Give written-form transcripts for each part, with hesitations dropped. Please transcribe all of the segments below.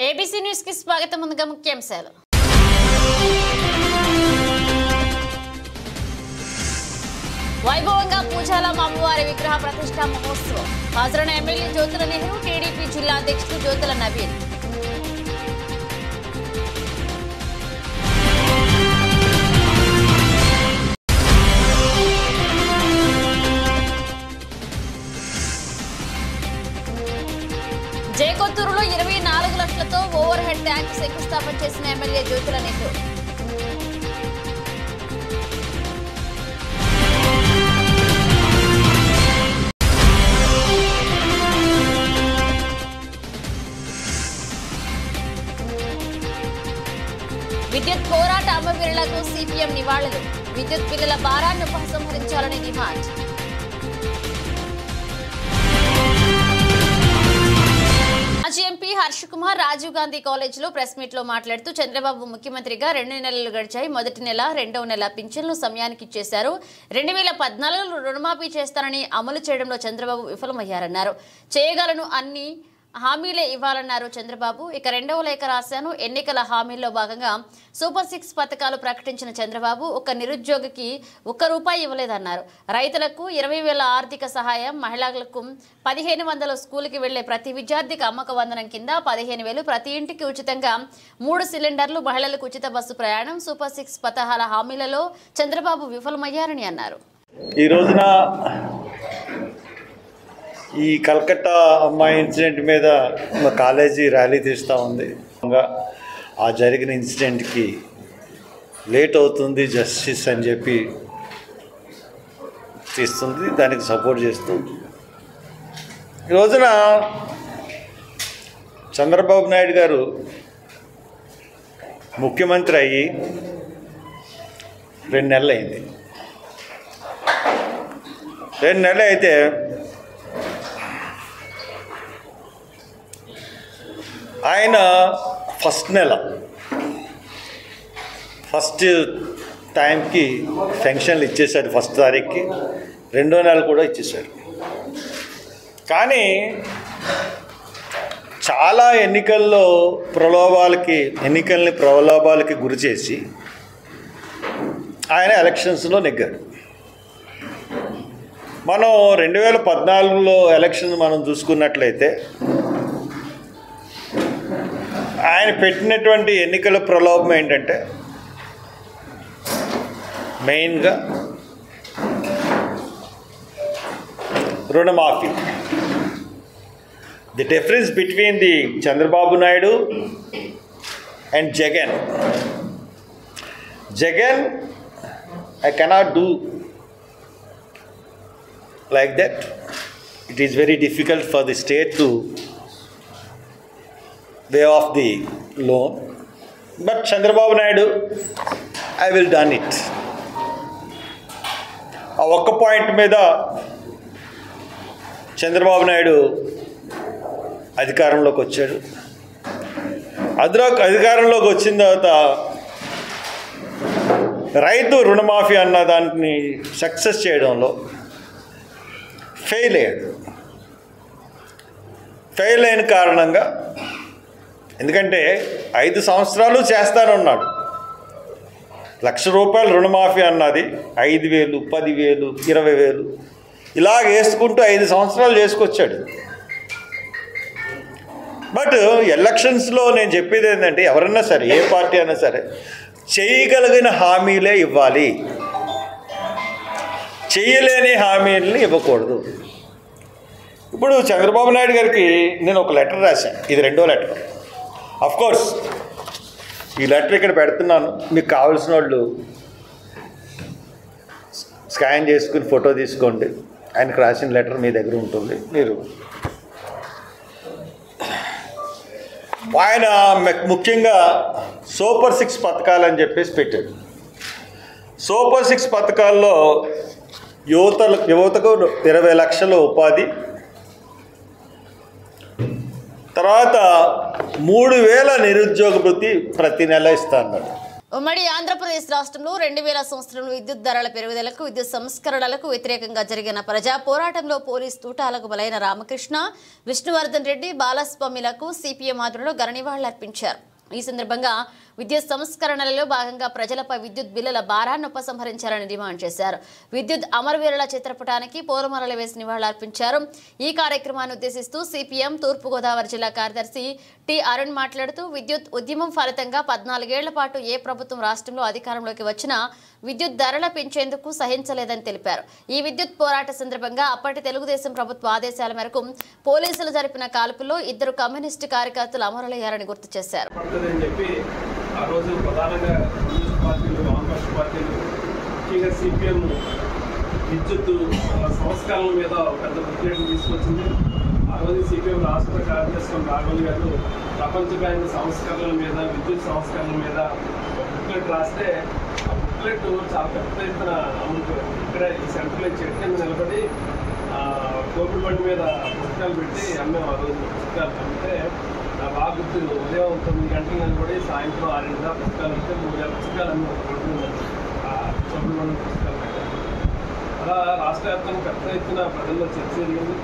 ABC news కి స్వాగతం. ముందుగా ముఖ్యాంశాలు. వైభవంగా పూజాల అమ్మవారి విగ్రహ ప్రతిష్ఠా మహోత్సవం. హాజరైన ఎమ్మెల్యే జ్యోతుల నెహ్రూ, టీడీపీ జిల్లా అధ్యక్షుడు జ్యోతుల నవీన్. జయకొత్తూరులో 24 లక్షలతో ఓవర్ హెడ్ ట్యాంక్ శంకుస్థాపన చేసిన ఎమ్మెల్యే జ్యోతుల నెహ్రూ. విద్యుత్ పోరాట అమరవీరులకు సిపిఎం నివాళులు. విద్యుత్ బిల్లుల భారాన్ని ఉపసంహరించాలని డిమాండ్. మాజీ ఎంపీ హర్ష్ కుమార్ రాజీవ్ గాంధీ కాలేజీలో ప్రెస్ మీట్ లో మాట్లాడుతూ చంద్రబాబు ముఖ్యమంత్రిగా 2 నెలలు గడిచాయి. మొదటి నెల, రెండవ నెల పింఛన్లు సమయానికి ఇచ్చేశారు. 2014లో రుణమాఫీ చేస్తానని అమలు చేయడంలో చంద్రబాబు విఫలమయ్యారన్నారు. చేయగలను అన్ని హామీలే ఇవ్వాలన్నారు చంద్రబాబు. ఇక రెండవ లేఖ రాశాను. ఎన్నికల హామీల్లో భాగంగా సూపర్ 6 పథకాలు ప్రకటించిన చంద్రబాబు ఒక్క నిరుద్యోగికి ₹1 ఇవ్వలేదన్నారు. రైతులకు 20,000 ఆర్థిక సహాయం, మహిళలకు 1,500 స్కూల్కి వెళ్లే ప్రతి విద్యార్థికి అమ్మక వందనం కింద 15,000, ప్రతి ఇంటికి ఉచితంగా 3 సిలిండర్లు, మహిళలకు ఉచిత బస్సు ప్రయాణం. సూపర్ 6 పథకాల హామీలలో చంద్రబాబు విఫలమయ్యారని అన్నారు. ఈ రోజున ఈ కల్కట్టా అమ్మాయి ఇన్సిడెంట్ మీద మా కాలేజీ ర్యాలీ తీస్తూ ఉంది. ఆ జరిగిన ఇన్సిడెంట్కి లేట్ అవుతుంది జస్టిస్ అని చెప్పి తీస్తుంది, దానికి సపోర్ట్ చేస్తుంది. ఈ రోజున చంద్రబాబు నాయుడు గారు ముఖ్యమంత్రి అయ్యి 2 నెలలు అయింది. 2 నెలలు అయితే ఆయన ఫస్ట్ టైంకి పెన్షన్లు ఇచ్చేశాడు. ఫస్ట్ తారీఖుకి, 2వ నెల కూడా ఇచ్చేశాడు. కానీ చాలా ఎన్నికల్ని ప్రలోభాలకి గురి చేసి ఆయన ఎలక్షన్స్లో నెగ్గారు. మనం 2014లో ఎలక్షన్ మనం చూసుకున్నట్లయితే ఆయన పెట్టినటువంటి ఎన్నికల ప్రలోభం ఏంటంటే మెయిన్గా రుణమాఫీ. The difference between the Chandrababu Naidu and Jagan I cannot do like that. It is very difficult for the state to pay off the loan. But Chandrababu Naidu, I will done it. ఆ ఒక్క పాయింట్ మీద చంద్రబాబు నాయుడు అధికారంలోకి వచ్చాడు. అధికారంలోకి వచ్చిన తర్వాత రైతు రుణమాఫీ అన్న దాన్ని సక్సెస్ చేయడంలో ఫెయిల్ అయ్యాడు. ఫెయిల్ అయిన కారణంగా, ఎందుకంటే 5 సంవత్సరాలు చేస్తానన్నాడు. ₹1,00,000 రుణమాఫీ అన్నది 5,000, 10,000, 20,000 ఇలాగ వేసుకుంటూ 5 సంవత్సరాలు చేసుకొచ్చాడు. బట్ ఎలక్షన్స్లో నేను చెప్పేది ఏంటంటే, ఎవరన్నా సరే, ఏ పార్టీ అయినా సరే, చేయగలిగిన హామీలే ఇవ్వాలి, చేయలేని హామీలని ఇవ్వకూడదు. ఇప్పుడు చంద్రబాబు నాయుడు గారికి నేను ఒక లెటర్ రాశాను. ఇది 2వ లెటర్. అఫ్కోర్స్ ఈ లెటర్ ఇక్కడ పెడుతున్నాను. మీకు కావాల్సిన వాళ్ళు స్కాన్ చేసుకుని ఫోటో తీసుకోండి. ఆయనకు రాసిన లెటర్ మీ దగ్గర ఉంటుంది. మీరు ఆయన ముఖ్యంగా సూపర్ 6 పథకాలు అని చెప్పేసి పెట్టాడు. సూపర్ 6 పథకాల్లో యువతకు 20 లక్షల ఉపాధి, తర్వాత 3,000 నిరుద్యోగ భృతి ప్రతి నెల ఇస్తా అన్నాడు. ఉమ్మడి ఆంధ్రప్రదేశ్ రాష్ట్రంలో 2000 సంవత్సరంలో విద్యుత్ ధరల పెరుగుదలకు విద్యుత్ సంస్కరణలకు వ్యతిరేకంగా జరిగిన ప్రజా పోరాటంలో పోలీస్ తూటాలకు బలైన రామకృష్ణ, విష్ణువర్ధన్ రెడ్డి, బాలస్వామిలకు సిపిఎం ఆధ్వర్యంలో ఘన నివాళులర్పించారు. ఈ సందర్భంగా విద్యుత్ సంస్కరణలలో భాగంగా ప్రజలపై విద్యుత్ బిల్లుల భారాన్ని ఉపసంహరించాలని డిమాండ్ చేశారు. విద్యుత్ అమరవీరుల చిత్రపటానికి పూలమాలలు వేసి నివాళులర్పించారు. ఈ కార్యక్రమాన్ని ఉద్దేశిస్తూ సిపిఎం తూర్పుగోదావరి జిల్లా కార్యదర్శి టి అరుణ్ మాట్లాడుతూ విద్యుత్ ఉద్యమం ఫలితంగా 14 ఏళ్ల పాటు ఏ ప్రభుత్వం రాష్ట్రంలో అధికారంలోకి వచ్చినా విద్యుత్ ధరల పెంచేందుకు సహించలేదని తెలిపారు. ఈ విద్యుత్ పోరాట సందర్భంగా అప్పటి తెలుగుదేశం ప్రభుత్వ ఆదేశాల మేరకు పోలీసులు జరిపిన కాల్పుల్లో 2 కమ్యూనిస్టు కార్యకర్తలు అమరులయ్యారని గుర్తు చేశారు. ఆ రోజు ప్రధానంగా కమ్యూనిస్ట్ పార్టీలు, వామపక్ష పార్టీలు, ముఖ్యంగా సిపిఎం విద్యుత్ సంస్కరణల మీద పెద్ద ఉద్యోగం తీసుకొచ్చింది. ఆ రోజు సిపిఎం రాష్ట్ర కార్యదర్శి రాఘవులు గారు ప్రపంచ బ్యాంక్ సంస్కరణల మీద, విద్యుత్ సంస్కరణల మీద ఒక బుక్లెట్ రాస్తే ఆ బుక్లెట్ చాలా పెద్ద ఎత్తున అమ్ముతుంది. ఇక్కడ ఈ సెంట్రల్ చెట్టు కింద నిలబడి కోపిడి బండి మీద పుస్తకాలు పెట్టి అమ్మాము. ఆ రోజు పుస్తకాలు అమ్మితే బాగా గుర్తు. ఉదయం 9 గంటలు నిలబడి సాయంత్రం 6 దాకా పుస్తకాలు వస్తే 3000 పుస్తకాలు అమ్మి కోపిడి బండి పుస్తకాలు పెట్టారు. అలా రాష్ట్ర వ్యాప్తంగా పెద్ద ఎత్తున ప్రజల్లో చర్చ జరిగింది.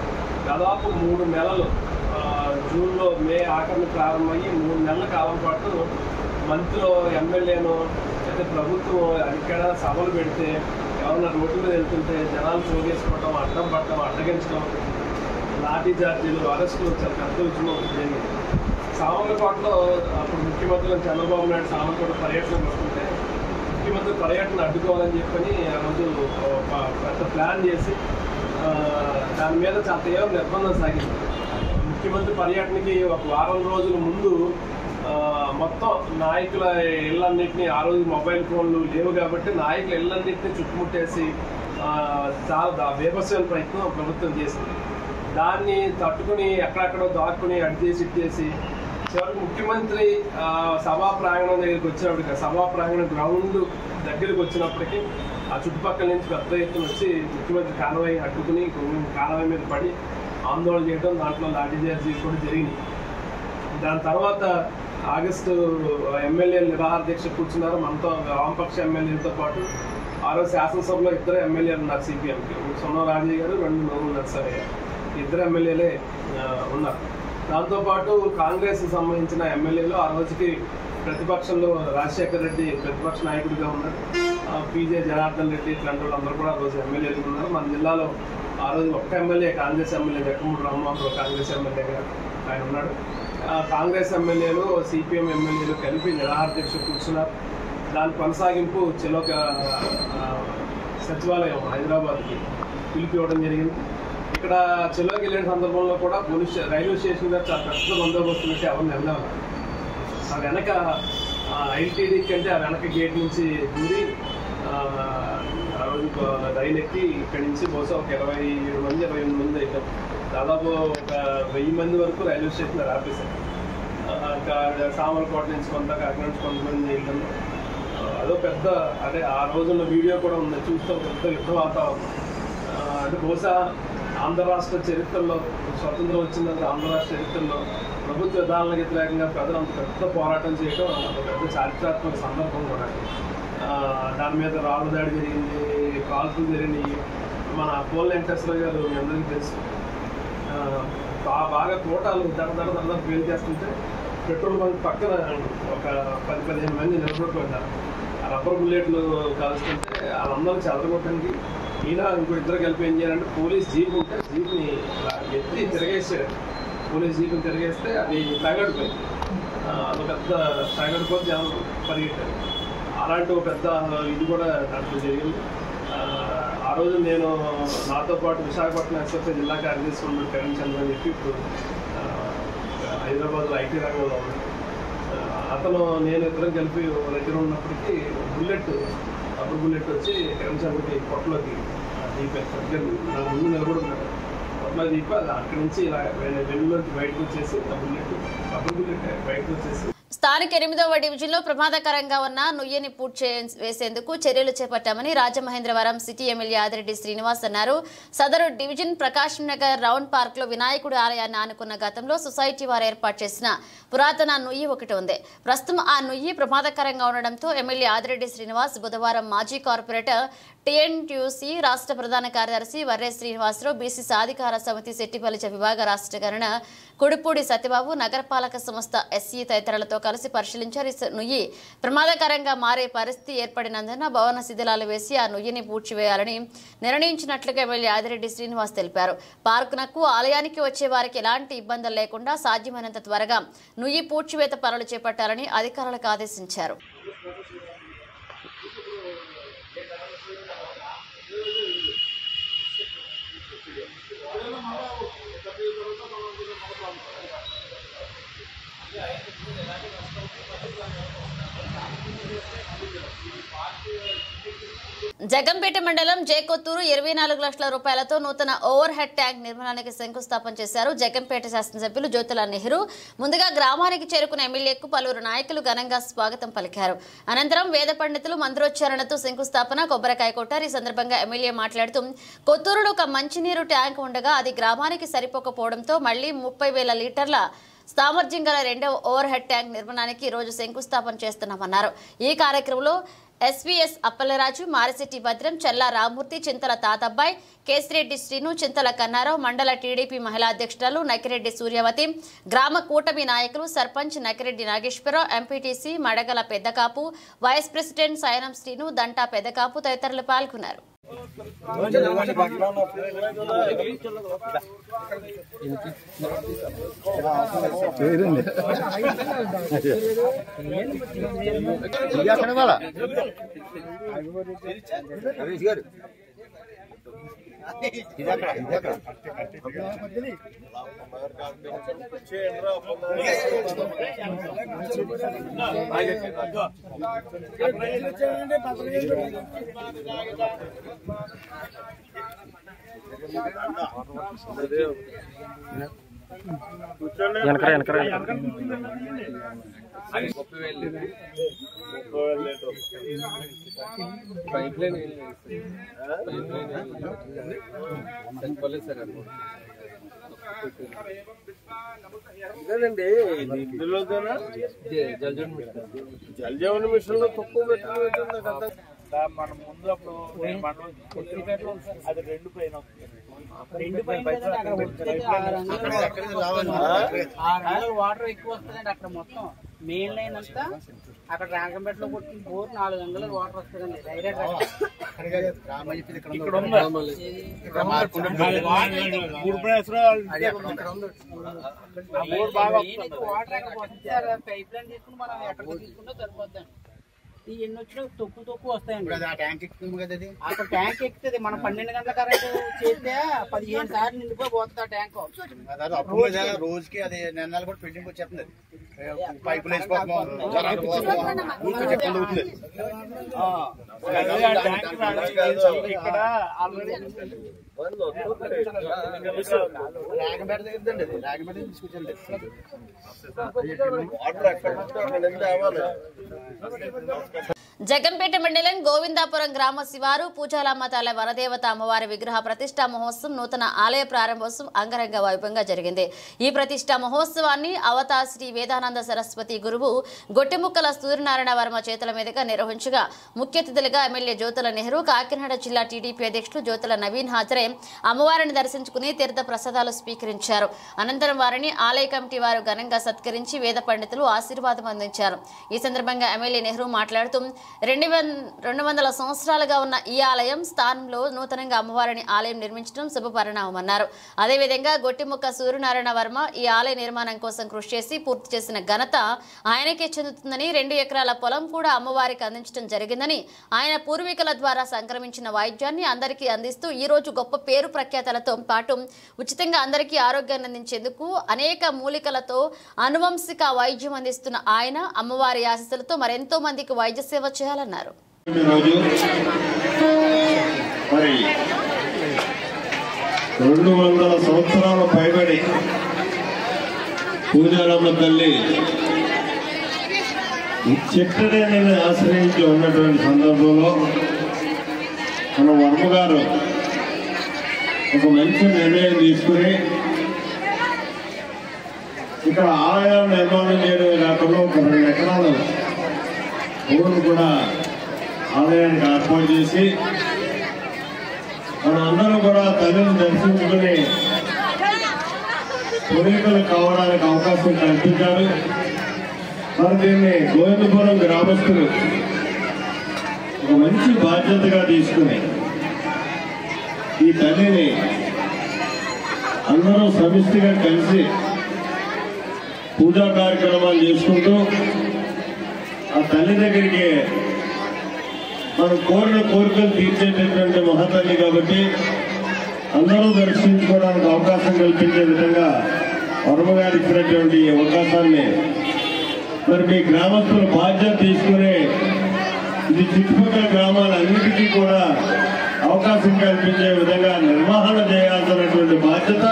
దాదాపు 3 నెలలు జూన్లో మే ఆఖరిని ప్రారంభమయ్యి 3 నెలల కాలం పాటు మంత్రులు, ఎమ్మెల్యేను అయితే ప్రభుత్వం ఇక్కడ సభలు పెడితే ఎవరన్నా రోడ్డు మీద వెళ్తుంటే జనాలు చోగేసుకోవడం, అడ్డం పడటం, అడ్డగించడం, లాఠీ చార్జీలు, అరెస్టులు చాలా పెద్ద ఉద్యమం జరిగింది. సామర్లకోటలో అప్పుడు ముఖ్యమంత్రి చంద్రబాబు నాయుడు సామర్లకోట పర్యటనకు వస్తుంటే ముఖ్యమంత్రి పర్యటన అడ్డుకోవాలని చెప్పని ఆ రోజు పెద్ద ప్లాన్ చేసి దాని మీద చాలా తీవ్ర నిర్బంధం సాగింది. ముఖ్యమంత్రి పర్యటనకి ఒక వారం రోజుల ముందు మొత్తం నాయకుల ఇళ్ళన్నింటినీ, ఆ రోజు మొబైల్ ఫోన్లు లేవు కాబట్టి నాయకుల ఇళ్ళన్నింటినీ చుట్టుముట్టేసి చాలా బీభత్సమైన ప్రయత్నం ప్రభుత్వం చేసింది. దాన్ని తట్టుకుని ఎక్కడెక్కడో దాక్కుని అడ్జేసి ఇచ్చేసి చివరికి ముఖ్యమంత్రి సభా ప్రాంగణం దగ్గరికి వచ్చినప్పటికీ, సభా ప్రాంగణం గ్రౌండ్ దగ్గరికి వచ్చినప్పటికీ ఆ చుట్టుపక్కల నుంచి పెద్ద ఎత్తున వచ్చి ముఖ్యమంత్రి కాన్వాయ్ అడ్డుకుని కాన్వాయ్ మీద పడి ఆందోళన చేయడం, దాంట్లో లాఠీ చార్జీ కూడా జరిగింది. దాని తర్వాత ఆగస్టు ఎమ్మెల్యేలు నిరాహార దీక్ష కూర్చున్నారు. మనతో వామపక్ష ఎమ్మెల్యేలతో పాటు ఆ రోజు శాసనసభలో 2 ఎమ్మెల్యేలు ఉన్నారు సిపిఎంకి. సొన్న రాజయ్య గారు, 2 నోముల నర్సయ్య గారు, 2 ఎమ్మెల్యేలే ఉన్నారు. దాంతోపాటు కాంగ్రెస్ సంబంధించిన ఎమ్మెల్యేలు ఆ రోజుకి ప్రతిపక్షంలో రాజశేఖర్ రెడ్డి ప్రతిపక్ష నాయకుడిగా ఉన్నారు. పీజే జనార్దన్ రెడ్డి ఇట్లాంటి వాళ్ళందరూ కూడా ఆ రోజు ఎమ్మెల్యేలు ఉన్నారు. మన జిల్లాలో ఆ రోజు ఒక్క ఎమ్మెల్యే కాంగ్రెస్ ఎమ్మెల్యే వెక్కమూడి రామ్మోహన్ కాంగ్రెస్ ఎమ్మెల్యేగా ఆయన ఉన్నాడు. కాంగ్రెస్ ఎమ్మెల్యేలు, సిపిఎం ఎమ్మెల్యేలు కలిపి నిరాహార దీక్ష కూర్చున్నారు. దాని కొనసాగింపు చెలోక సచివాలయం హైదరాబాద్కి పిలిపి ఇవ్వడం జరిగింది. ఇక్కడ చెలోకి వెళ్ళిన సందర్భంలో కూడా రైల్వే స్టేషన్ దగ్గర చాలా పెద్ద బందోబస్తు పెట్టి ఎవరిని వెళ్ళాము. ఆ వెనక ఐటీడీ కంటే ఆ వెనక గేట్ నుంచి దూరి ఆ రోజు రైలు ఎక్కి ఇక్కడి నుంచి బహుశా ఒక 27 మంది 28 మంది అయిపోయాం. దాదాపు ఒక 1000 మంది వరకు రైల్వే స్టేషన్ ఆపేశారు. ఇంకా సామర్లకోట నుంచి కొంత, అక్కడి నుంచి కొంతమంది వెళ్తాను. అదో పెద్ద అంటే ఆ రోజున్న వీడియో కూడా ఉంది, చూస్తే పెద్ద యుద్ధ వాతావరణం. అంటే బహుశా ఆంధ్ర రాష్ట్ర చరిత్రలో, స్వతంత్రం వచ్చిన ఆంధ్ర రాష్ట్ర చరిత్రలో ప్రభుత్వ విధానాలకు వ్యతిరేకంగా ప్రజలు అంత పెద్ద పోరాటం చేయడం ఒక పెద్ద చారిత్రాత్మక సందర్భం కూడా. దాని మీద రాళ్ళ దాడి జరిగింది, కాల్పులు జరిగినాయి. మన పోల్ వెంకటేశ్వర గారు మీ అందరికీ తెలుసు, బాగా తోటాలు దడ పేలు చేస్తుంటే పెట్రోల్ బంక్ పక్కన ఒక 10-15 మంది నిలబడిపోయినారు. ఆ రబ్బర్ బుల్లెట్లు కాల్చుకుంటే వాళ్ళందరూ చెదరగొట్టడానికి ఈయన ఇంకో 2 కలిపి ఏం చేయాలంటే పోలీస్ జీప్ ఉంటే జీప్ని ఎత్తి తిరగేసాడు. పోలీస్ జీప్ని తిరిగేస్తే అది తగడిపోయింది. అది పెద్ద తగడిపోతే జనం పరిగెట్టారు. అలాంటి ఒక పెద్ద ఇది కూడా దాంట్లో జరిగింది. ఆ రోజు నేను నాతో పాటు విశాఖపట్నం ఎస్ఎఫ్ఐ జిల్లా కార్యదర్శి ఉన్న కిరణ్ చంద్ర అని చెప్పి ఇప్పుడు హైదరాబాద్లో ఐటీ రంగంలో ఉన్నాడు. అతను నేను 2 కలిపి దగ్గర ఉన్నప్పటికీ రబ్బర్ బుల్లెట్ వచ్చి కిరణ్ చంద్రకి పొట్టలోకి దీపారు. నా ముందు నిలబడున్నాడు. పొట్టలో దీప అక్కడి నుంచి ఇలా వెన్నులోకి బయటకు వచ్చేసి రబ్బర్ బుల్లెట్ బయటకు వచ్చేసి స్థానిక 8వ డివిజన్లో ప్రమాదకరంగా ఉన్న నుయ్యని పూడ్చి వేసేందుకు చర్యలు చేపట్టామని రాజమహేంద్రవరం సిటీ ఎమ్మెల్యే ఆదిరెడ్డి శ్రీనివాస్ అన్నారు. సదరు డివిజన్ ప్రకాశం నగర్ రౌండ్ పార్క్ లో వినాయకుడి ఆలయాన్ని ఆనుకున్న గతంలో సొసైటీ వారు ఏర్పాటు చేసిన పురాతన నుయ్యి ఒకటి ఉంది. ప్రస్తుతం ఆ నుయ్యి ప్రమాదకరంగా ఉండడంతో ఎమ్మెల్యే ఆదిరెడ్డి శ్రీనివాస్ బుధవారం మాజీ కార్పొరేటర్ టీఎన్టీయూసీ రాష్ట్ర ప్రధాన కార్యదర్శి వర్రే శ్రీనివాసరావు, బీసీ సాధికార సమితి శెట్టిపల్లి విభాగ రాష్ట్ర గణన కుడుపూడి సత్యబాబు, నగరపాలక సంస్థ ఎస్సీ తదితరులతో కలిసి పరిశీలించారు. నుయ్యి ప్రమాదకరంగా మారే పరిస్థితి ఏర్పడినందున భవన శిథిలాలు వేసి ఆ నుయ్యిని పూడ్చివేయాలని నిర్ణయించినట్లుగా ఎమ్మెల్యే ఆదిరెడ్డి శ్రీనివాస్ తెలిపారు. పార్కునకు ఆలయానికి వచ్చే వారికి ఎలాంటి ఇబ్బందులు లేకుండా సాధ్యమైనంత త్వరగా నుయ్యి పూడ్చివేత పనులు చేపట్టాలని అధికారులకు ఆదేశించారు. జగంపేట మండలం జేకొత్తూరు 24 లక్షల రూపాయలతో నూతన ఓవర్ హెడ్ ట్యాంక్ నిర్మాణానికి శంకుస్థాపన చేశారు. జగంపేట శాసనసభ్యులు జ్యోతుల నెహ్రూ ముందుగా గ్రామానికి చేరుకున్న ఎమ్మెల్యేకు పలువురు నాయకులు ఘనంగా స్వాగతం పలికారు. అనంతరం వేద పండితులు మంత్రోచ్చారణతో శంకుస్థాపన కొబ్బరికాయ కొట్టారు. ఈ సందర్భంగా ఎమ్మెల్యే మాట్లాడుతూ కొత్తూరులో ఒక మంచినీరు ట్యాంక్ ఉండగా అది గ్రామానికి సరిపోకపోవడంతో మళ్లీ 30,000 లీటర్ల సామర్థ్యం గల 2వ ఓవర్ హెడ్ ట్యాంక్ నిర్మాణానికి ఈ రోజు శంకుస్థాపన చేస్తున్నామన్నారు. ఈ కార్యక్రమంలో ఎస్వీఎస్ అప్పలరాజు, మారిశెట్టి భద్రం, చల్లా రామూర్తి, చింతల తాతబ్బాయి, కేసిరెడ్డి శ్రీను, చింతల కన్నారావు, మండల టీడీపీ మహిళా అధ్యక్షురాలు నకిరెడ్డి సూర్యవతి, గ్రామ కూటమి నాయకులు, sarpanch Nakireddy Nageswara Rao, MPTC Madagala Peddakapu, vice president Sayanam Srinu, Danta Peddakapu తదితరులు పాల్గొన్నారు. ఇదేనండి ఇందులోదేనా జల్ జీవన్ మిషన్ లో తక్కువ పెట్టిన మనం ముందు అప్పుడు అది 2 పైన వాటర్ ఎక్కువ వస్తుందండి. అక్కడ మొత్తం మెయిన్ లైన్ అంతా అక్కడ రాంగంపేటలో కొట్టిన బోర్ 4 గంటలు వాటర్ వస్తుందండి. డైరెక్ట్ వాటర్ పైప్ లైన్ తీసుకుని మనం ఎక్కడ తీసుకుంటే సరిపోద్దండి. ఈ ఎన్ని వచ్చినా తక్కువ వస్తాయండి. అక్కడ ట్యాంక్ ఎక్కుతుంది. మనం 12 గంటల కరెంట్ చేస్తే 15 సార్లు నిండిపోయి పోతుంది ఆ ట్యాంక్. రోజుకి అది నెలలు కూడా పెండింగ్ వచ్చేస్తుంది. పైపులు ఇక్కడ ఆల్రెడీ రాగంపేట దగ్గరండి. రాగంపేట తీసుకొచ్చండి. జగంపేట మండలం గోవిందాపురం గ్రామ శివారు పూజాలమ్మ తల వరదేవత అమ్మవారి విగ్రహ ప్రతిష్టా మహోత్సవం నూతన ఆలయ ప్రారంభోత్సవం అంగరంగ వైభవంగా జరిగింది. ఈ ప్రతిష్టా మహోత్సవాన్ని అవతా శ్రీ వేదానంద సరస్వతి గురువు గొట్టిముక్కల సూర్యనారాయణ వర్మ చేతుల మీదుగా నిర్వహించగా ముఖ్య అతిథులుగా ఎమ్మెల్యే జ్యోతుల నెహ్రూ, కాకినాడ జిల్లా టీడీపీ అధ్యక్షులు జ్యోతుల నవీన్ హాజరై అమ్మవారిని దర్శించుకుని తీర్థ ప్రసాదాలు స్వీకరించారు. అనంతరం వారిని ఆలయ కమిటీ వారు ఘనంగా సత్కరించి వేద పండితులు ఆశీర్వాదం అందించారు. ఈ సందర్భంగా ఎమ్మెల్యే నెహ్రూ మాట్లాడుతూ 200 సంవత్సరాలుగా ఉన్న ఈ ఆలయం స్థానంలో నూతనంగా అమ్మవారిని ఆలయం నిర్మించడం శుభపరిణామన్నారు. అదేవిధంగా గొట్టిముక్క సూర్యనారాయణ వర్మ ఈ ఆలయ నిర్మాణం కోసం కృషి చేసి పూర్తి చేసిన ఘనత ఆయనకే చెందుతుందని, 2 ఎకరాల పొలం కూడా అమ్మవారికి అందించడం జరిగిందని, ఆయన పూర్వీకుల ద్వారా సంక్రమించిన వైద్యాన్ని అందరికీ అందిస్తూ ఈ రోజు గొప్ప పేరు ప్రఖ్యాతలతో పాటు ఉచితంగా అందరికీ ఆరోగ్యాన్ని అందించేందుకు అనేక మూలికలతో అనువంశిక వైద్యం అందిస్తున్న ఆయన అమ్మవారి ఆశీస్సులతో మరెంతో మందికి వైద్య సేవ చేయాలన్నారు. మరి 200 సంవత్సరాల పైబడి పూజాలమ్మ తల్లి చిట్టడేని ఆశ్రయించి ఉన్నటువంటి సందర్భంలో మన వర్మ గారు ఒక మంచి నిర్ణయం తీసుకుని ఇక్కడ ఆలయం నిర్మాణం చేయడమే కాకుండా ఒక 2 ఎకరాల భూమిని కూడా ఆలయానికి ఏర్పాటు చేసి మనందరం కూడా తల్లిని దర్శించుకుని పునీతులు కావడానికి అవకాశం కల్పించారు. మరి దీన్ని గోవిందపురం గ్రామస్తులు ఒక మంచి బాధ్యతగా తీసుకుని ఈ తల్లిని అందరూ సమిష్టిగా కలిసి పూజా కార్యక్రమాలు చేసుకుంటూ ఆ తల్లి దగ్గరికి మనం కోరిన కోరికలు తీర్చేటటువంటి మహాతల్లి కాబట్టి అందరూ దర్శించుకోవడానికి అవకాశం కల్పించే విధంగా వర్మ గారు ఇచ్చినటువంటి అవకాశాన్ని మరి మీ గ్రామస్తుల బాధ్యత తీసుకుని ఇది చుట్టుపక్కల గ్రామాలన్నిటికీ కూడా అవకాశం కల్పించే విధంగా నిర్వహణ చేయాల్సినటువంటి బాధ్యత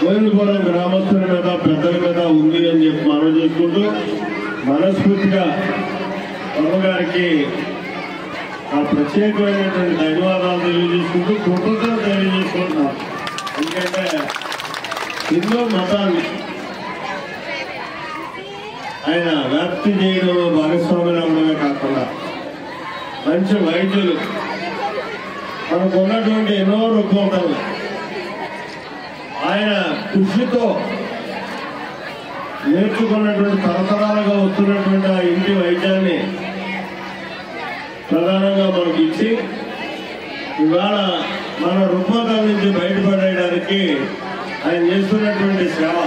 గోవిందపురం గ్రామస్తుల మీద పెద్దల మీద ఉంది అని చెప్పి మనం చేసుకుంటూ మనస్ఫూర్తిగా వర్మ గారికి ఆ ప్రత్యేకమైనటువంటి ధన్యవాదాలు తెలియజేసుకుంటూ కృతజ్ఞతలు తెలియజేసుకుంటున్నాం. ఎందుకంటే హిందూ మతాన్ని ఆయన వ్యాప్తి చేయడంలో భాగస్వాములు అవడమే కాకుండా మంచి వైద్యులు మనకు ఉన్నటువంటి ఎన్నో రుగ్మతలు ఆయన కృషితో నేర్చుకున్నటువంటి తరతరాలుగా వస్తున్నటువంటి ఆ ఇంటి వైద్యాన్ని ప్రధానంగా మనకి ఇచ్చి ఇవాళ మన రుగ్మతల నుంచి బయటపడేయడానికి ఆయన చేస్తున్నటువంటి సేవ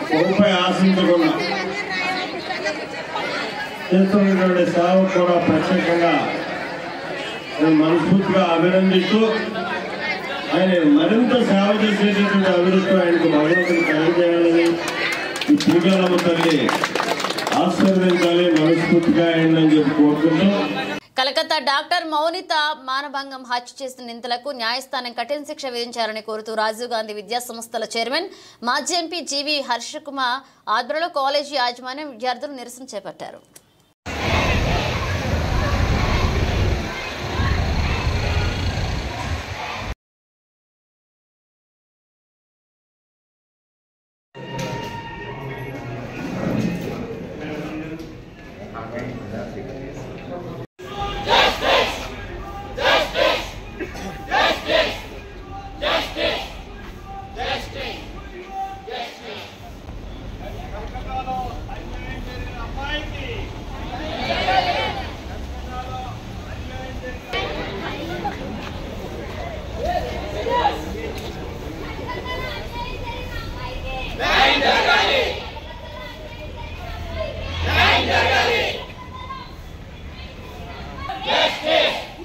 రూపాయి ఆశించకుండా చేస్తున్నటువంటి సేవ కూడా ప్రత్యేకంగా నేను మనస్ఫూర్తిగా అభినందిస్తూ ఆయన మరింత సేవ చేసేటటువంటి అభివృద్ధి ఆయనకు భగవంతుని కలిగజేయాలని ఈ పూజలమ్మ తల్లి ఆశీర్వదించాలి మనస్ఫూర్తిగా అయిందని చెప్పి కోరుకుంటూ కలకత్తా డాక్టర్ మౌనిత మానభంగం హత్య చేసిన నిందితులకు న్యాయస్థానం కఠిన శిక్ష విధించాలని కోరుతూ రాజీవ్ గాంధీ విద్యా సంస్థల చైర్మన్ మాజీ ఎంపీ జీవి హర్షకుమార్ ఆధ్వర్యంలో కాలేజీ యాజమాన్యం విద్యార్థులు నిరసన చేపట్టారు.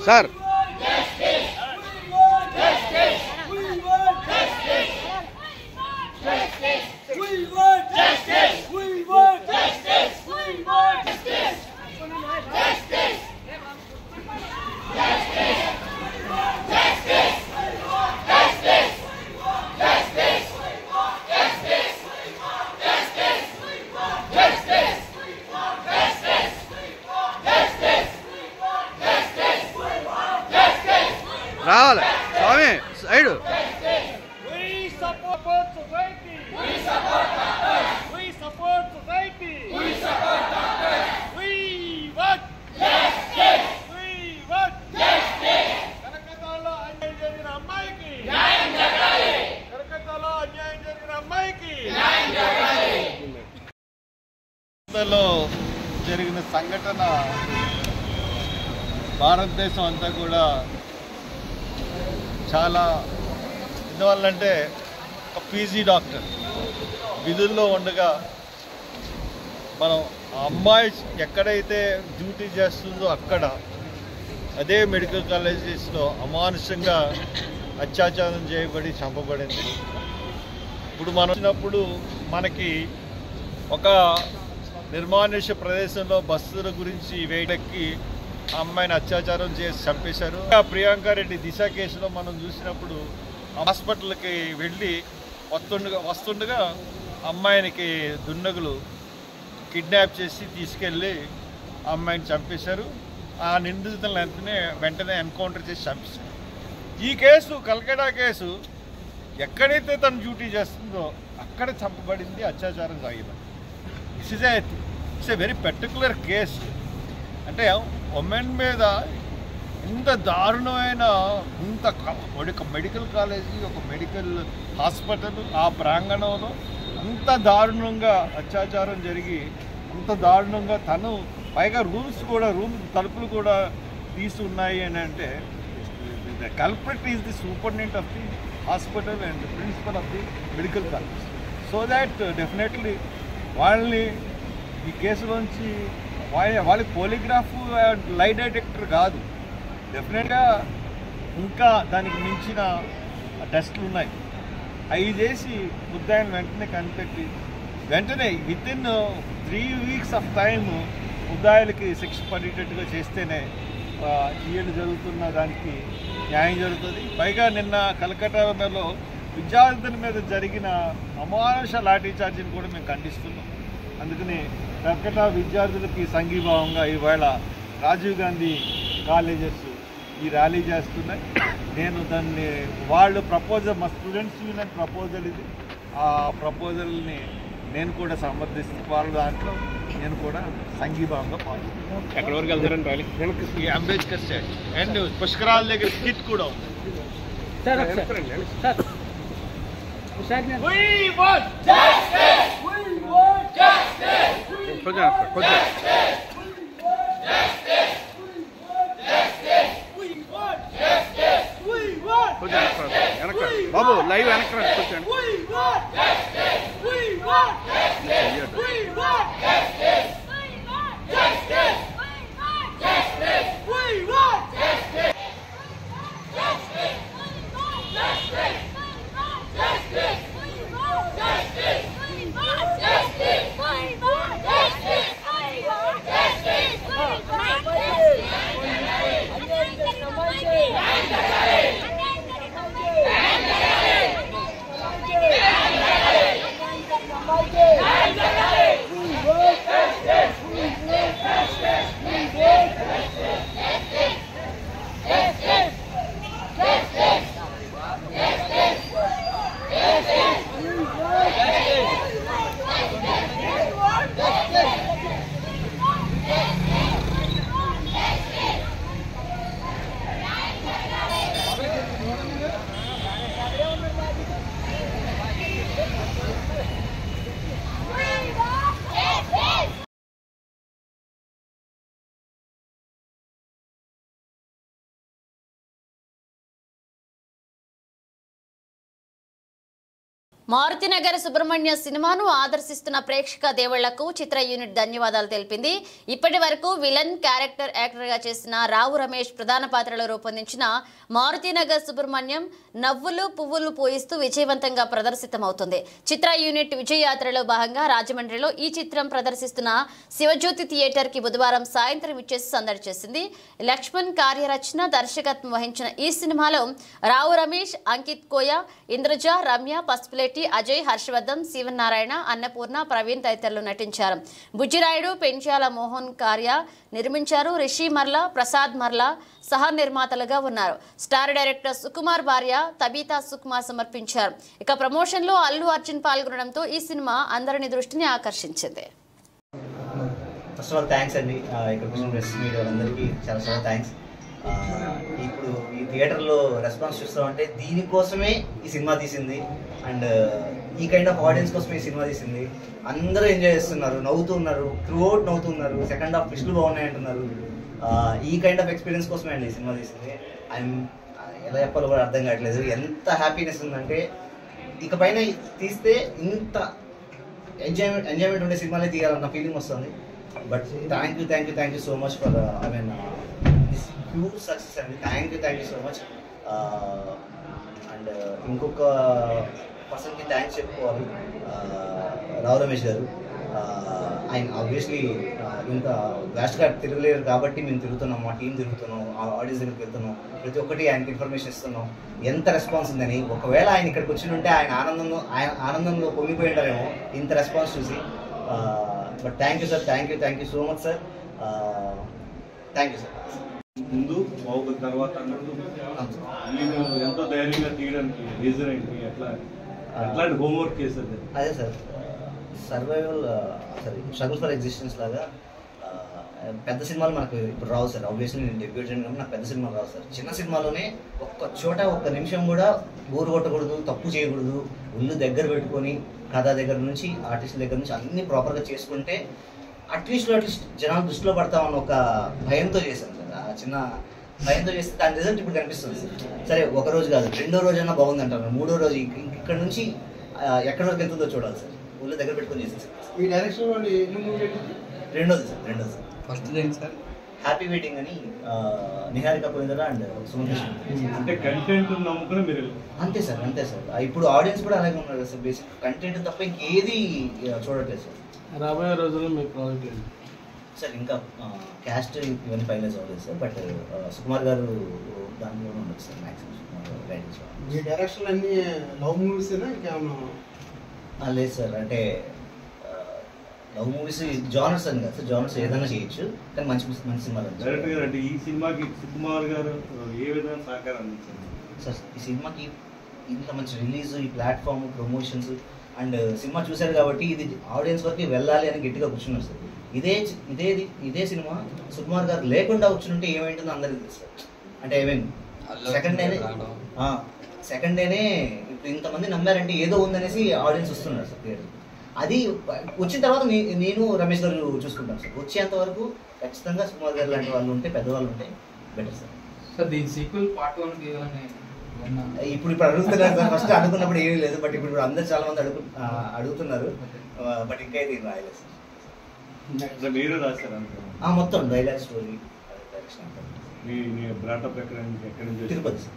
సార్ రావాలి స్వామి సైడు జరిగిన సంఘటన భారతదేశం అంతా కూడా చాలా ఎందువల్లంటే ఒక పీజీ డాక్టర్ విధుల్లో ఉండగా మనం ఆ అమ్మాయి ఎక్కడైతే డ్యూటీ చేస్తుందో అక్కడ అదే మెడికల్ కాలేజెస్లో అమానుషంగా అత్యాచారం చేయబడి చంపబడింది. ఇప్పుడు మనం వచ్చినప్పుడు మనకి ఒక నిర్మానుష్య ప్రదేశంలో బస్సుల గురించి వేయడానికి ఆ అమ్మాయిని అత్యాచారం చేసి చంపేశారు. ప్రియాంక రెడ్డి దిశ కేసులో మనం చూసినప్పుడు హాస్పిటల్కి వెళ్ళి వస్తుండగా అమ్మాయినికి దుండగులు కిడ్నాప్ చేసి తీసుకెళ్ళి ఆ అమ్మాయిని చంపేశారు. ఆ నిందితులను వెంటనే ఎన్కౌంటర్ చేసి చంపేశారు. ఈ కేసు కల్కటా కేసు ఎక్కడైతే తను డ్యూటీ చేస్తుందో అక్కడ చంపబడింది, అత్యాచారం జరిగింది. It's a very particular case. అంటే ఉమెన్ మీద ఇంత దారుణమైన ఒక మెడికల్ కాలేజీ, ఒక మెడికల్ హాస్పిటల్, ఆ ప్రాంగణంలో అంత దారుణంగా అత్యాచారం జరిగి అంత దారుణంగా తను పైగా రూమ్ తలుపులు కూడా తీసి ఉన్నాయి అని అంటే the culprit is the superintendent of the hospital and principal of the medical college. So that definitely వాళ్ళని ఈ కేసులోంచి వాళ్ళ పోలిగ్రాఫ్ లై డిటెక్టర్ కాదు, డెఫినెట్గా ఇంకా దానికి మించిన టెస్టులు ఉన్నాయి. అవి చేసి ముద్దాయిని వెంటనే కనిపెట్టి వెంటనే వితిన్ 3 weeks ఆఫ్ టైం ముద్దాయిలకి శిక్ష పడేటట్టుగా చేస్తేనే ఈయన జరుగుతున్న దానికి న్యాయం జరుగుతుంది. పైగా నిన్న కలకట్టాలో విద్యార్థుల మీద జరిగిన అమానుష లాఠీ చార్జీని కూడా మేము ఖండిస్తున్నాం. అందుకని కలకట్టా విద్యార్థులకి సంఘీభావంగా ఇవాళ రాజీవ్ గాంధీ కాలేజెస్ ఈ ర్యాలీ చేస్తున్నాయి. నేను దాన్ని వాళ్ళు మా స్టూడెంట్స్ యూనియన్ ప్రపోజల్ ఇది. ఆ ప్రపోజల్ని నేను కూడా సమర్థిస్తూ వాళ్ళ దాంట్లో నేను కూడా సంఘీభావంగా పాల్గొన్నాను. ఎక్కడి వరకు వెళ్తారండి ర్యాలీ? ఈ అంబేద్కర్ స్టాచ్యూ అండ్ పుష్కరాల దగ్గర స్కిట్ కూడా ఉంది. బాబు లైవ్ వెనక్కి మారుతినగర్ సుబ్రహ్మణ్య సినిమాను ఆదర్శిస్తున్న ప్రేక్షక దేవుళ్లకు చిత్ర యూనిట్ ధన్యవాదాలు తెలిపింది. ఇప్పటి వరకు విలన్ క్యారెక్టర్ యాక్టర్గా చేసిన రావు రమేష్ ప్రధాన పాత్రలో రూపొందించిన మారుతినగర్ సుబ్రహ్మణ్యం నవ్వులు పువ్వులు పోయిస్తూ విజయవంతంగా ప్రదర్శితమవుతుంది. చిత్ర యూనిట్ విజయయాత్రలో భాగంగా రాజమండ్రిలో ఈ చిత్రం ప్రదర్శిస్తున్న శివజ్యోతి థియేటర్ కి బుధవారం సాయంత్రం ఇచ్చేసి సందడి చేసింది. లక్ష్మణ్ కార్యరచన దర్శకత్వం వహించిన ఈ సినిమాలో రావు రమేష్, అంకిత్ కోయ, ఇంద్రజ, రమ్య, పసుపులేటి, అజయ్, హర్షవర్ధన్, శివనారాయణ, అన్నపూర్ణ, ప్రవీణ్ తదితరులు నటించారు. బుజ్జిరాయుడు, పెంచాల మోహన్ కార్య నిర్మించారు. రిషి మర్లా, ప్రసాద్ మర్లా సహ నిర్మాతలుగా ఉన్నారు. స్టార్ డైరెక్టర్ సుకుమార్ భార్య తబీతా సుకుమార్ సమర్పించారు. ఇక ప్రమోషన్లో అల్లు అర్జున్ పాల్గొనడంతో ఈ సినిమా అందరిని దృష్టిని ఆకర్షించింది. ఫస్ట్ ఆఫ్ ఆల్ థ్యాంక్స్ అండి, ఇక్కడ కూర్చున్న ప్రెస్ మీడియా అందరికీ చాలా చాలా థ్యాంక్స్. ఇప్పుడు ఈ థియేటర్లో రెస్పాన్స్ చూస్తామంటే దీనికోసమే ఈ సినిమా తీసింది అండ్ ఈ కైండ్ ఆఫ్ ఆడియన్స్ కోసమే ఈ సినిమా తీసింది. అందరూ ఎంజాయ్ చేస్తున్నారు, నవ్వుతూ ఉన్నారు, త్రూఅవుట్ నవ్వుతూ ఉన్నారు. సెకండ్ హాఫ్ ట్విస్టులు బాగున్నాయి అంటున్నారు. ఈ కైండ్ ఆఫ్ ఎక్స్పీరియన్స్ కోసమే అండి ఈ సినిమా తీసింది. ఐఎమ్ ఎలా చెప్పాలో కూడా అర్థం కావట్లేదు. ఎంత హ్యాపీనెస్ ఉందంటే ఇకపైన తీస్తే ఇంత ఎంజాయ్మెంట్ ఉండే సినిమాలే తీయాలన్న ఫీలింగ్ వస్తుంది. But thank you so much for this huge success అండి. Thank you so much. And ఇంకొక పర్సన్కి థ్యాంక్స్ చెప్పుకోవాలి, రావు రమేష్ గారు. ఆయన ఆబ్వియస్లీ ఇంత లాస్ట్గా తిరగలేరు కాబట్టి మేము తిరుగుతున్నాం, మా టీం తిరుగుతున్నాం, ఆ ఆడియన్స్ దగ్గరికి వెళ్తున్నాం, ప్రతి ఒక్కటి ఆయనకి ఇన్ఫర్మేషన్ ఇస్తున్నాం ఎంత రెస్పాన్స్ ఉందని. ఒకవేళ ఆయన ఇక్కడికి వచ్చి ఉంటే ఆయన ఆనందంలో పొంగిపోయి ఉంటారేమో ఇంత రెస్పాన్స్ చూసి. But thank you sir, thank you so much sir, thank you sir. ముందు బాగుంది తర్వాత అన్నట్టు నేను ఎంతో ధైర్యంగా తీయడానికి రీజన్ ఏంటి, ఎట్లాంటి హోంవర్క్ చేశారు? అదే sir, survival struggle for existence లాగా పెద్ద సినిమాలు మనకు ఇప్పుడు రావు సార్. ఆబ్వియస్లీ నేను డెబ్యూట్ చేయడం నాకు పెద్ద సినిమాలు రావు సార్. చిన్న సినిమాలోనే ఒక్క చోట ఒక్క నిమిషం కూడా బోరు కొట్టకూడదు, తప్పు చేయకూడదు, ఒళ్ళు దగ్గర పెట్టుకొని కథ దగ్గర నుంచి ఆర్టిస్ట్ దగ్గర నుంచి అన్ని ప్రాపర్గా చేసుకుంటే అట్లీస్ట్ జనాలు దృష్టిలో పడతామన్న ఒక భయంతో చేశాను సార్. ఆ చిన్న భయంతో చేస్తే దాని రిజల్ట్ ఇప్పుడు కనిపిస్తుంది సార్. సరే ఒక రోజు కాదు, రెండో రోజైనా బాగుంది అంటారు, మూడో రోజు ఇక్కడ నుంచి ఎక్కడి వరకు వెళ్తుందో చూడాలి సార్. ఒళ్ళు దగ్గర పెట్టుకొని చేశాను సార్. ఈ డైరెక్షన్ రెండోది సార్. ఫస్ట్ ఏంటి సార్? హ్యాపీ వెయిటింగ్ అని నిహారిక పోయిందరా అండ్ సుమకృష్ణ. అంటే కంటెంట్ నమ్ముకుని మీరు అంతే సార్. ఇప్పుడు ఆడియన్స్ కూడా అలాగే ఉన్నారు సార్. బేసిక్ కంటెంట్ తప్ప ఇంకేది చూడట్లేదు సార్. రాబోయే రోజుల్లో మీ ప్రాజెక్ట్ ఏంటి సార్? ఇంకా క్యాస్ట్ ఇవన్నీ ఫైనలైజ్ అవ్వలేదు సార్, బట్ సుకుమార్ గారు దానిలో ఉండదు సార్. మ్యాక్సిమం సుకుమార్ గారు గైడెన్స్. మీ డైరెక్షన్ అన్ని లవ్ మూవీసేనా ఇంకేమన్నా? లేదు సార్, అంటే లవ్ మూవీస్ జానర్స్ అని కాదు సార్, జానర్స్ ఏదైనా చేయొచ్చు, కానీ మంచి సినిమాలు. డైరెక్టర్ గారు అంటే ఈ సినిమాకి సుకుమార్ గారు ఏ విధంగా సహకారం అందించారు సార్? ఈ సినిమాకి ఇంత మంచి రిలీజ్, ఈ ప్లాట్ఫామ్, ప్రమోషన్స్ అండ్ సినిమా చూశారు కాబట్టి ఇది ఆడియన్స్ వరకు వెళ్ళాలి అని గట్టిగా కూర్చున్నారు సార్. ఇదే సినిమా సుకుమార్ గారు లేకుండా కూర్చుంటే ఏమైంటుందో అందరికీ తెలుసు సార్. అంటే ఐ మీన్ సెకండ్ డేనే ఇప్పుడు ఇంతమంది నమ్మారంటే ఏదో ఉందనేసి ఆడియన్స్ వస్తున్నారు సార్ థియేటర్. అది వచ్చిన తర్వాత నేను రమేష్ గారు చూసుకుంటాను సార్. వచ్చేంత వరకు ఖచ్చితంగా సుకుమార్ గారు లాంటి వాళ్ళు ఉంటే, పెద్దవాళ్ళు ఉంటే బెటర్ సార్. సార్ దీని సీక్వెల్ పార్ట్ 1 తీయాలని ఇప్పుడు అడుగుతున్నారు సార్. ఫస్ట్ అనుకున్నప్పుడు ఏమీ లేదు, బట్ ఇప్పుడు అందరు చాలా మంది అడుగుతున్నారు, బట్ ఇంకా ఇది రాయలేదు సార్. మీరు రాశారు మొత్తం డైలాగ్ స్టోరీ మీ బ్రాటప్ ఎక్కడి నుంచి? తిరుపతి సార్.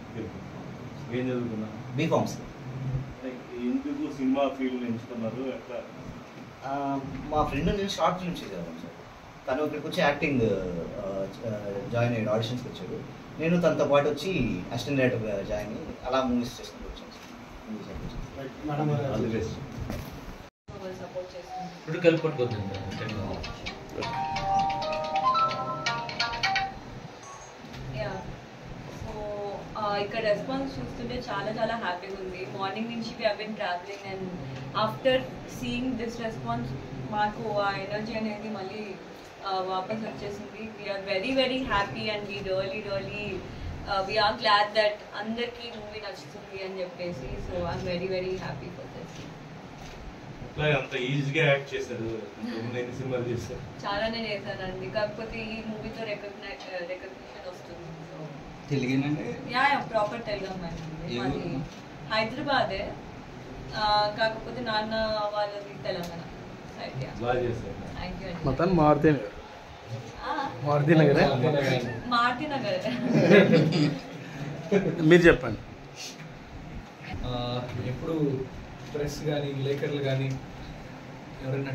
ఏం చదువుకున్నారు? B Pharm sir. ఎందుకు సినిమా ఫీల్డ్ ఎంచుకున్నారు? ఎట్లా? మా ఫ్రెండ్ నేను షార్ట్ ఫిల్మ్ చేసేవాళ్ళం సార్. తను ఇక్కడికి వచ్చి యాక్టింగ్ జాయిన్ అయ్యాడు, ఆడిషన్స్కి వచ్చాడు. నేను తనతో పాటు వచ్చి అసిస్టెంట్ డైరెక్టర్ జాయిన్ అయ్యి అలా మూవీస్ చేసుకుంటూ వచ్చాను సార్. ఇప్పుడు కలిపట్టుకోతుంది. ఇక్కడ రెస్పాన్స్ చూస్తుంటే చాలా చాలా హ్యాపీగా ఉంది. మార్నింగ్ నుంచి we have been travelling and after seeing this response మాకు ఆ ఎనర్జీ అనేది మళ్ళీ వాపస్ వచ్చేసింది. We are very very happy and we are glad that అందరికీ మూవీ నచ్చుతుంది అని చెప్పేసి. So I'm very very happy for this. అంత ఈజీగా యాక్ట్ చేశారు, సినిమాలు చేశారు, చాలానే చేశానండి. కాకపోతే ఈ మూవీతో రికగ్నిషన్ వస్తుంది. తెలుగేనండి? యా ప్రాపర్ తెలుగు అమ్మాయి. మాది హైదరాబాదే, కాకపోతే నాన్న వాళ్ళది తెలంగాణ సైడ్. థ్యాంక్ యూ అండి. మొత్తం మారుతి నగర్ మీరు చెప్పండి. ఎప్పుడు ప్రెస్ కానీ విలేకరులు కానీ ఎవరైనా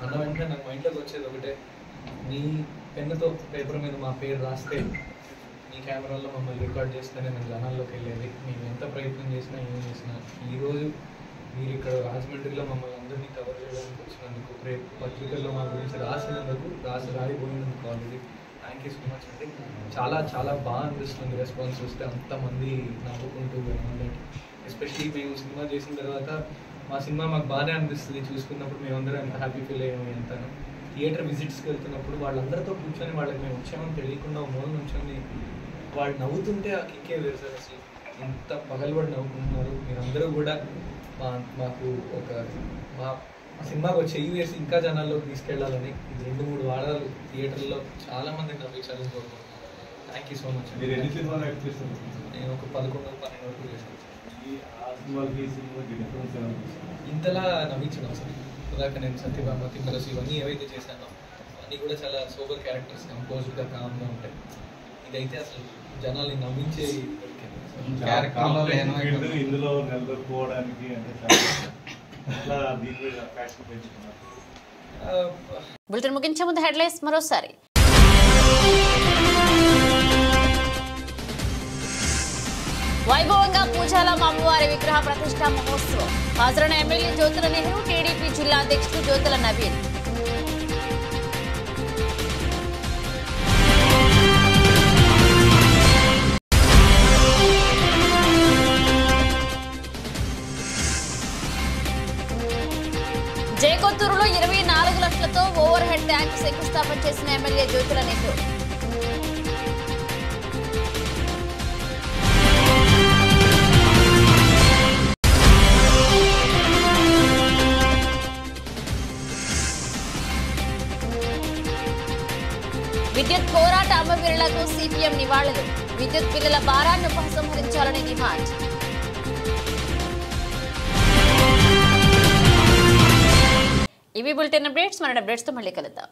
అన్న వెంటనే నాకు మైండ్లోకి వచ్చేది ఒకటే, నీ పెన్నుతో పేపర్ మీద మా పేరు రాస్తే, నీ కెమెరాలో మమ్మల్ని రికార్డ్ చేస్తేనే మేము జనాల్లోకి వెళ్ళేది. మేము ఎంత ప్రయత్నం చేసినా ఏం చేసినా ఈరోజు మీరు ఇక్కడ రాజమండ్రిలో మమ్మల్ని అందరినీ కవర్ చేయడానికి వచ్చినందుకు, రేపు పత్రికల్లో మా గురించి రాయిపోయినందుకు already thank you so much అండి. చాలా చాలా బాగా అనిపిస్తుంది రెస్పాన్స్ చూస్తే, అంతమంది నవ్వుకుంటూ. ఎస్పెషలీ మేము సినిమా చేసిన తర్వాత మా సినిమా మాకు బాగానే అనిపిస్తుంది చూసుకున్నప్పుడు. మేమందరం ఎంత హ్యాపీ ఫీల్ అయ్యాము. ఎంతను థియేటర్ విజిట్స్కి వెళ్తున్నప్పుడు వాళ్ళందరితో కూర్చొని వాళ్ళకి మేము వచ్చామని తెలియకుండా మూల నుంచొని వాళ్ళు నవ్వుతుంటే ఆ కిక్కే వేరు సార్. అసలు ఎంత పగలబడి నవ్వుకుంటున్నారు. మీరందరూ కూడా మాకు ఒక మా సినిమాకు చెయ్యి వేసి ఇంకా జనాల్లోకి తీసుకెళ్లాలని, ఇది 2-3 వారాలు థియేటర్లో చాలా మంది నవ్వించాలని కోరుకుంటున్నాను. Thank you so much. నేను ఒక 11-12 వరకు చేశాను. ఇంతలా నవ్వించడం సార్. ఇందాక నేను సత్యభామ, తిమ్మరసు ఇవన్నీ ఏవైతే చేశానో అన్నీ కూడా చాలా సోబర్ క్యారెక్టర్స్, కంపోజ్డ్గా కామ్గా ఉంటాయి. ఇదైతే అసలు జనాల్ని నవ్వించే ఇందులో నిలబడిపోవడానికి బులెటిన్ ముగించే ముందు హెడ్లైన్స్ మరోసారి. వైభవంగా పూజాల అమ్మవారి విగ్రహ ప్రతిష్ఠా మహోత్సవం. హాజరైన ఎమ్మెల్యే జ్యోతుల నెహ్రూ, టీడీపీ జిల్లా అధ్యక్షుడు జ్యోతుల నవీన్. జయకొత్తూరులో 24 లక్షలతో ఓవర్ హెడ్ ట్యాంక్ శంకుస్థాపన చేసిన ఎమ్మెల్యే జ్యోతుల నెహ్రూ. విద్యుత్ పోరాట అమరవీరులకు సిపిఎం నివాళులు. విద్యుత్ బిల్లుల భారాన్ని ఉపసంహరించాలని డిమాండ్. ఇవి బులెటిన్ అప్డేట్స్. మన అప్డేట్స్తో మళ్ళీ కలుద్దాం.